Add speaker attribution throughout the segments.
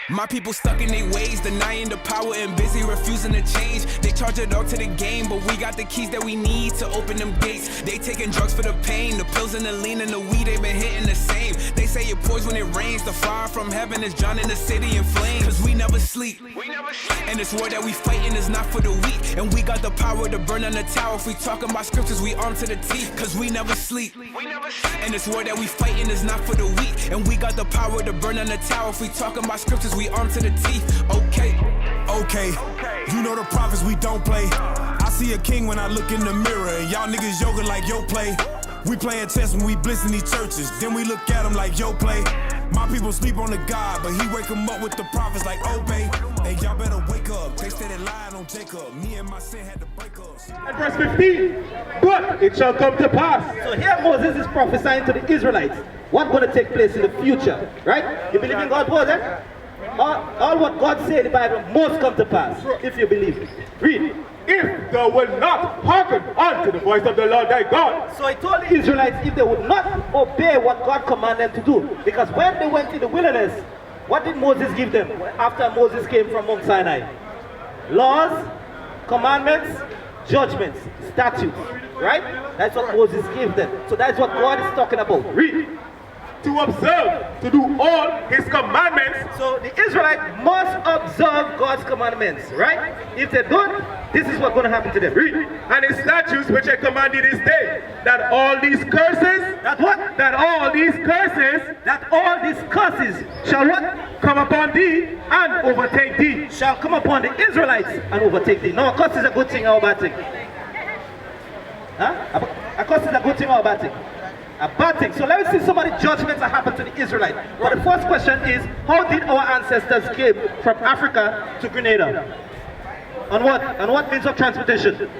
Speaker 1: My people stuck in their ways, denying the power and busy refusing to change. They charge it all to the game, but we got the keys that we need to open them gates. They taking drugs for the pain, the pills and the lean and the weed, they been hitting the same. They say it pours when it rains, the fire from heaven is drowning the city in flames. Cause we never sleep, and this war that we fighting is not for the weak. And we got the power to burn on the tower. If we talking about scriptures, we armed to the teeth. Cause we never sleep, and this war that we fighting is not for the weak. And we got the power to burn on the tower. If we talking about scriptures, we armed to the teeth. Okay, you know the prophets, we don't play. I see a king when I look in the mirror, and y'all niggas yoga like yo play. We playing chess when we blitz in these churches, then we look at them like yo play. My people sleep on the God, but he wake them up with the prophets like obey. Hey, y'all better wake up, they steady lying on Jacob. Me and my sin had to break up.
Speaker 2: And verse 15, but it shall come to pass.
Speaker 3: So here Moses is prophesying to the Israelites what's going to take place in the future, right? You believe in God's word, eh? All what God said in the Bible must come to pass, if you believe it. Read.
Speaker 2: If thou wilt not hearken unto the voice of the Lord thy God.
Speaker 3: So he told the Israelites if they would not obey what God commanded them to do. Because when they went in the wilderness, what did Moses give them after Moses came from Mount Sinai? Laws, commandments, judgments, statutes, right? That's what Moses gave them. So that's what God is talking about. Read.
Speaker 2: To observe, to do all his commandments.
Speaker 3: So the Israelites must observe God's commandments, right? If they don't, this is what's going to happen to them. Read.
Speaker 2: And his statutes which I command thee this day, that all these curses,
Speaker 3: that what?
Speaker 2: That all these curses
Speaker 3: shall what?
Speaker 2: Come upon thee and overtake thee.
Speaker 3: Shall come upon the Israelites and overtake thee. Now, a curse is a good thing or a bad thing? Huh? A curse is a good thing or a bad thing? A bad thing. So let me see some of the judgments that happened to the Israelites. Well, the first question is, how did our ancestors came from Africa to Grenada? On what? On what means of transportation?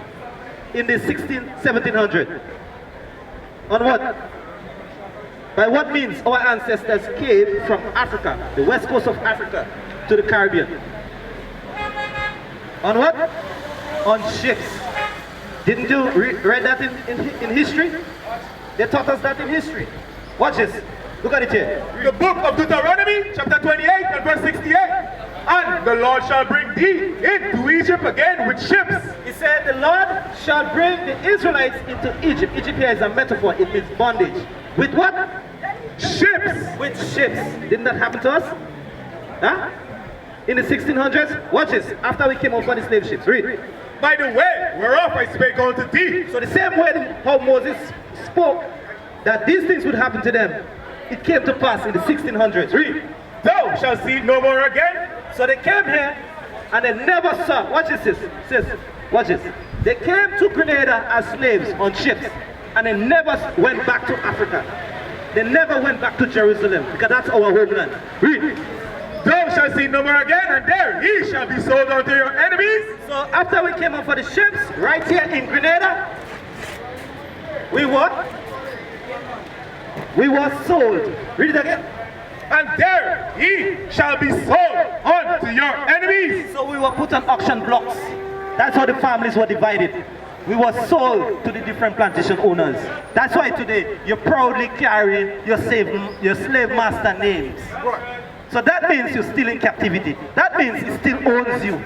Speaker 3: In the 1700? On what? By what means our ancestors came from Africa, the west coast of Africa, to the Caribbean? On what? On ships. Didn't you read that in history? They taught us that in history. Watch this. Look at it here.
Speaker 2: The book of Deuteronomy, chapter 28 and verse 68. And the Lord shall bring thee into Egypt again with ships.
Speaker 3: He said the Lord shall bring the Israelites into Egypt. Egypt here is a metaphor. It means bondage. With what?
Speaker 2: Ships.
Speaker 3: With ships. Didn't that happen to us? Huh? In the 1600s? Watch this. After we came over the slave ships. Read.
Speaker 2: By the way whereof I spake unto thee.
Speaker 3: So the same way how Moses spoke that these things would happen to them, it came to pass in the 1600s. Read.
Speaker 2: Thou shalt see no more again.
Speaker 3: So they came here and they never saw. Watch this, sis. Watch this. They came to Grenada as slaves on ships and they never went back to Africa. They never went back to Jerusalem because that's our homeland. Read.
Speaker 2: Thou shalt see no more again, and there ye shall be sold unto your enemies.
Speaker 3: So after we came off of the ships, right here in Grenada, we were sold. Read it again.
Speaker 2: And there ye shall be sold unto your enemies.
Speaker 3: So we were put on auction blocks. That's how the families were divided. We were sold to the different plantation owners. That's why today you proudly carry your slave master names. So that means you're still in captivity. That means it still owns you.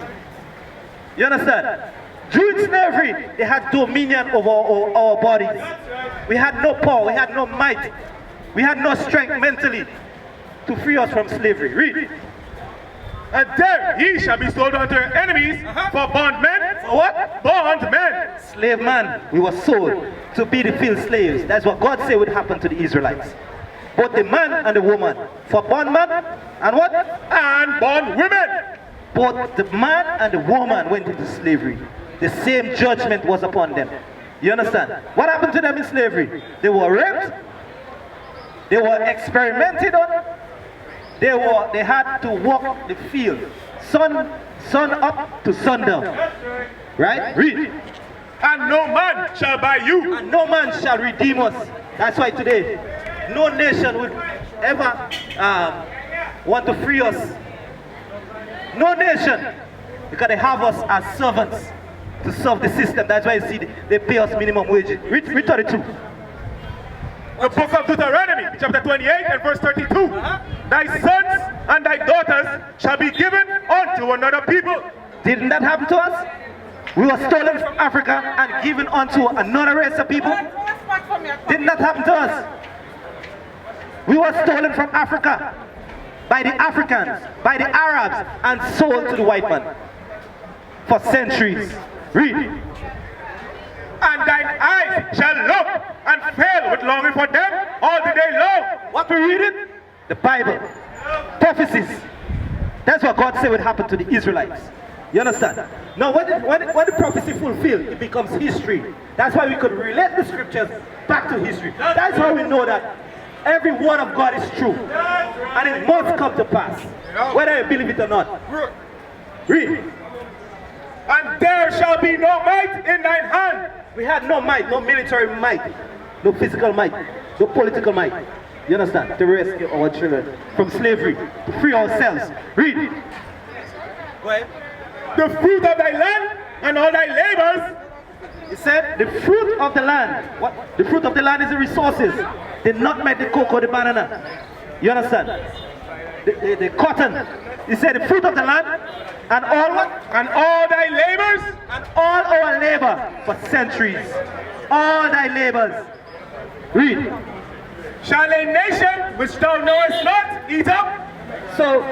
Speaker 3: You understand? During slavery, they had dominion over our bodies. We had no power, we had no might. We had no strength mentally to free us from slavery. Read.
Speaker 2: And there ye shall be sold unto your enemies for bondmen.
Speaker 3: For what?
Speaker 2: Bondmen.
Speaker 3: Slave man. We were sold to be the field slaves. That's what God said would happen to the Israelites. Both the man and the woman. For bondman and what?
Speaker 2: And bondwomen.
Speaker 3: Both the man and the woman went into slavery. The same judgment was upon them. You understand? What happened to them in slavery? They were raped. They were experimented on. They had to walk the field, sun up to sundown. Right? Read.
Speaker 2: And no man shall buy you.
Speaker 3: And no man shall redeem us. That's why today, no nation would ever want to free us. No nation. Because they have us as servants to serve the system. That's why you see they pay us minimum wages. Read 32.
Speaker 2: The book of Deuteronomy, chapter 28 and verse 32. Thy sons and thy daughters shall be given unto another people.
Speaker 3: Didn't that happen to us? We were stolen from Africa and given unto another race of people. Didn't that happen to us? We were stolen from Africa by the Africans, by the Arabs, and sold to the white man for centuries. Read.
Speaker 2: And thine eyes shall look and fail with longing for them all the day long.
Speaker 3: What we reading? The Bible. Prophecies. That's what God said would happen to the Israelites. You understand? Now when the prophecy fulfilled, it becomes history. That's why we could relate the scriptures back to history. That's how we know that every word of God is true. And it must come to pass, whether you believe it or not. Read.
Speaker 2: And there shall be no might in thine hand.
Speaker 3: We had no might, no military might, no physical might, no political might. You understand? To rescue our children from slavery, to free ourselves. Read. Go ahead.
Speaker 2: The fruit of thy land and all thy labors.
Speaker 3: He said, the fruit of the land. What? The fruit of the land is the resources. The nutmeg, the cocoa, the banana. You understand? The cotton. He said, the fruit of the land and all what?
Speaker 2: And all thy labors.
Speaker 3: And all our labor for centuries. All thy labors. Read.
Speaker 2: Shall a nation which thou knowest not eat up?
Speaker 3: So,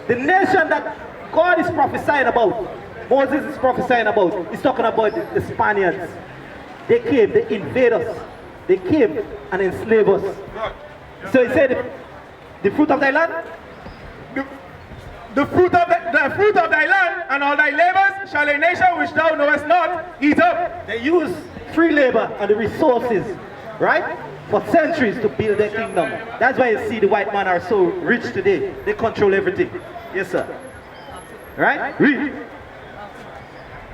Speaker 3: the nation that God is prophesying about, Moses is prophesying about, he's talking about the Spaniards. They came, they invaded us. They came and enslaved us. So he said, the fruit of thy land?
Speaker 2: The fruit of thy land and all thy labors shall a nation which thou knowest not eat up.
Speaker 3: They use free labor and the resources, right? For centuries to build their kingdom. That's why you see the white men are so rich today. They control everything. Yes, sir. Right? Read.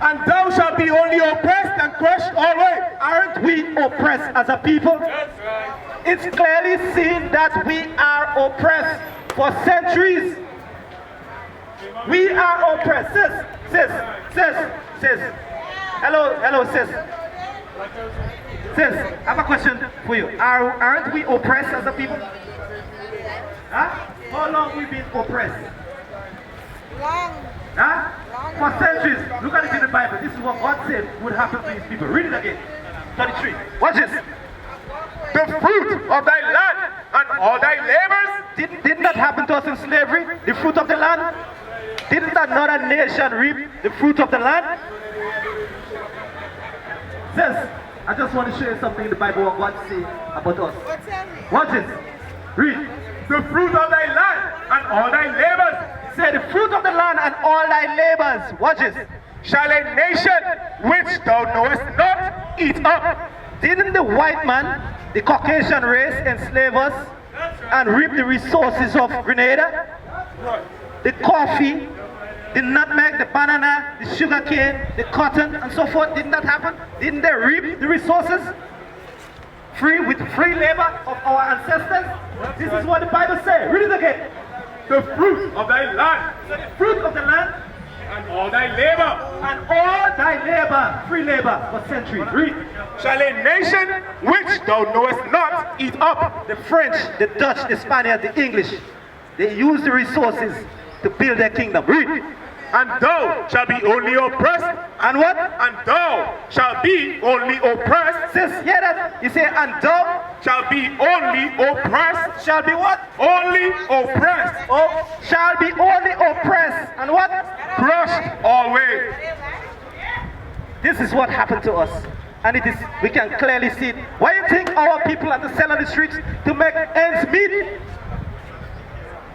Speaker 2: And thou shalt be only oppressed and crushed always.
Speaker 3: Aren't we oppressed as a people?
Speaker 2: That's right.
Speaker 3: It's clearly seen that we are oppressed for centuries. We are oppressed. Sis. Hello, sis. Sis, I have a question for you. Aren't we oppressed as a people? Huh? How long we been oppressed?
Speaker 4: Long.
Speaker 3: Huh? For centuries. Look at it in the Bible. This is what God said would happen to his people. Read it again. 33. Watch this.
Speaker 2: The fruit of thy land and all thy labors.
Speaker 3: Didn't that happen to us in slavery? The fruit of the land? Didn't another nation reap the fruit of the land? Sis, I just want to show you something in the Bible what God says about us.
Speaker 4: What tell me?
Speaker 3: Watch this. Read.
Speaker 2: The fruit of thy land and all thy labors.
Speaker 3: Say the fruit of the land and all thy labors. Watch this.
Speaker 2: Shall a nation which thou knowest not eat up.
Speaker 3: Didn't the white man, the Caucasian race, enslave us and reap the resources of Grenada? The coffee, the nutmeg, the banana, the sugar cane, the cotton, and so forth. Didn't that happen? Didn't they reap the resources? With free labor of our ancestors? This is what the Bible says. Read it again.
Speaker 2: The fruit of thy land.
Speaker 3: So the fruit of the land
Speaker 2: and all thy labor.
Speaker 3: and all thy labor, free labor for centuries. Read.
Speaker 2: Shall a nation which thou knowest not eat up.
Speaker 3: The French, the Dutch, the Spaniards, the English, they use the resources to build their kingdom. Read.
Speaker 2: And thou shalt be only oppressed.
Speaker 3: And what?
Speaker 2: And thou shalt be only oppressed.
Speaker 3: Sis, hear that? You say, and thou
Speaker 2: Shall be only oppressed.
Speaker 3: shall be what?
Speaker 2: Only oppressed.
Speaker 3: Oh, shall be only oppressed. And what?
Speaker 2: Crushed always.
Speaker 3: This is what happened to us. And it is, we can clearly see it. Why do you think our people have to sell on the streets to make ends meet?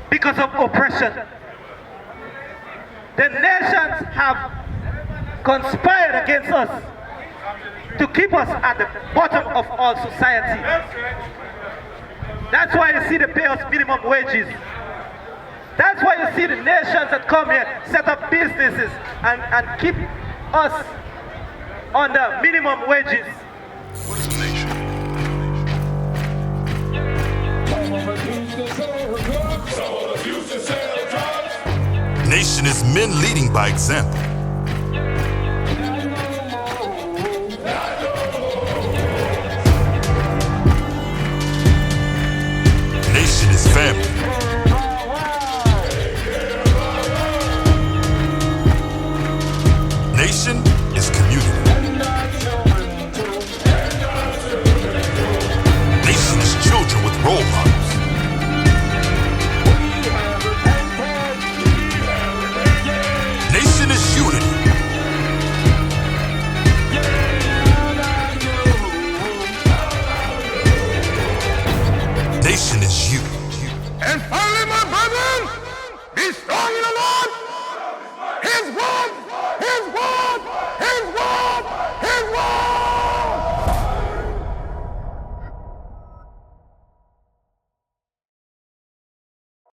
Speaker 3: Because of oppression. The nations have conspired against us to keep us at the bottom of all society. That's why you see they pay us minimum wages. That's why you see the nations that come here set up businesses and keep us on the minimum wages.
Speaker 5: What is a nation? Nation is men leading by example. Nation is family.